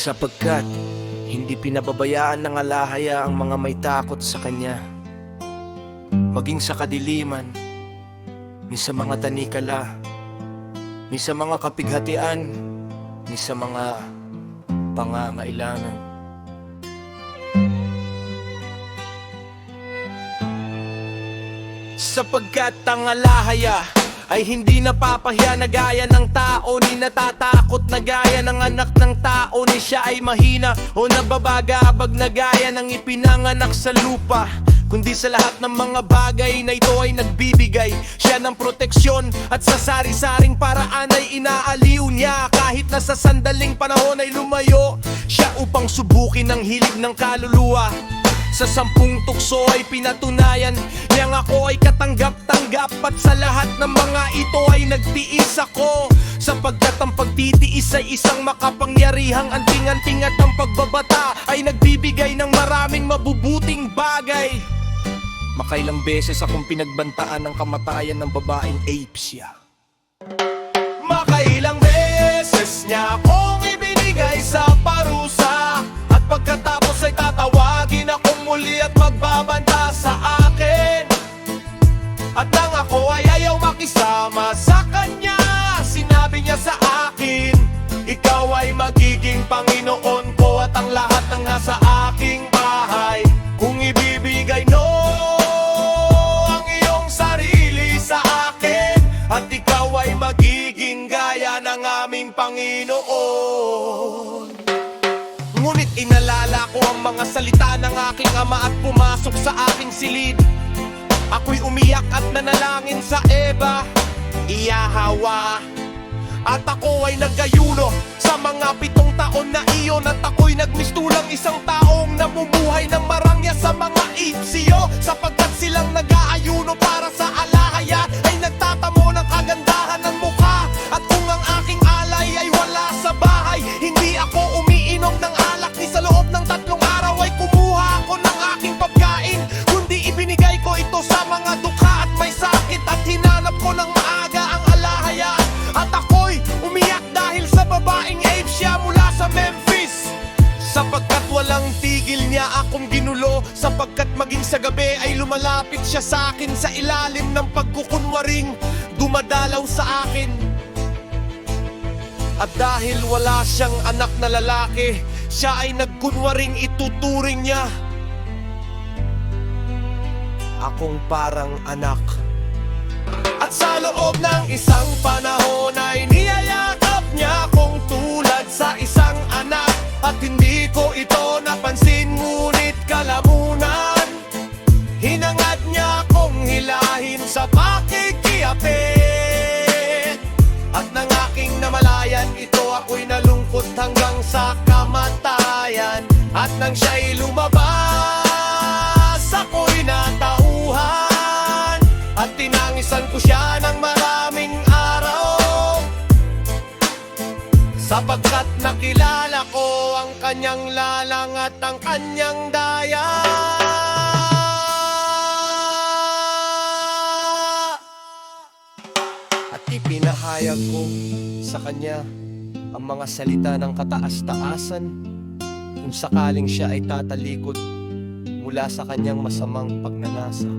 Sapagkat hindi pinababayaan ng alahaya ang mga may takot sa kanya, maging sa kadiliman, ni sa mga tanikala, ni sa mga kapighatian, ni sa mga pangangailangan. Sapagkat ang alahaya ay hindi napapahiya na gaya ng tao, ni natatakot na gaya ng anak ng tao, ni siya ay mahina o nababagabag na gaya ng ipinanganak sa lupa. Kundi sa lahat ng mga bagay na ito ay nagbibigay siya ng proteksyon, at sa sari-saring paraan ay inaaliw niya. Kahit na sa sandaling panahon ay lumayo siya upang subukin ang hilig ng kaluluwa. Sa 10 tukso ay pinatunayan niyang ako ay katanggap-tanggap, at sa lahat ng mga ito ay nagtiis ako. Sapagkat ang pagtitiis ay isang makapangyarihang anting-anting, at ang pagbabata ay nagbibigay ng maraming mabubuting bagay. Makailang beses akong pinagbantaan ng kamatayan ng babaeng Apesya. Makailang beses niya akong ibinigay sa parusa, at pagkatapos ay tatawagin akong muli at magbabanta sa akin. At nang ako ay ayaw makisama sa kanya, sinabi niya sa akin, ikaw ay magiging Panginoon ko, at ang lahat ng nasa aking bahay kung ibibigay ang iyong sarili sa akin, at ikaw ay magiging gaya ng aming Panginoon. Ngunit inalala ko ang mga salita ng aking ama at pumasok sa aking silid. Ako'y umiyak at nanalangin sa Eva, Iyahawa. At ako ay nagayuno sa mga 7 taon na iyon, at ako'y nagmistulang isang taong namumuhay ng marangya sa mga Ipsiyo. Sapagkat silang nag-aayuno para sa alahaya ay nagtatamo ng kagandahan ng mukha. At kung ang aking alay ay wala sa bahay, hindi ako umiinom ng alak, ni sa loob ng 3 araw ay kumuha ako ng aking pagkain, kundi ibinigay ko ito sa mga dukha at may sakit. At hinanap ko ng maaga ang alahaya, at ako'y umiyak dahil sa babaeng Apesya mula sa Memphis. Sapagkat walang tigil niya akong ginulo, sapagkat maging sa gabi ay lumalapit siya sa akin sa ilalim ng pagkukunwaring dumadalaw sa akin. At dahil wala siyang anak na lalaki, siya ay nagkunwaring ituturing niya akong parang anak. At sa loob ng isang panahon ay niyayakap niya akong tulad sa isang anak. At hindi ko ito napansin, ngunit kalamunan hinangad niya akong hilahin sa pakikiyapit. At nang aking namalayan ito, ako'y nalungkot hanggang sa kamatayan. At nang siya'y lumabas, ako'y natauhan, at tinangisan ko siya ng maraming araw, sapagkat nakilala ko ang kanyang lalang at ang kanyang daya. At ipinahayag ko sa kanya ang mga salita ng kataas-taasan, kung sakaling siya ay tatalikod mula sa kanyang masamang pagnanasa.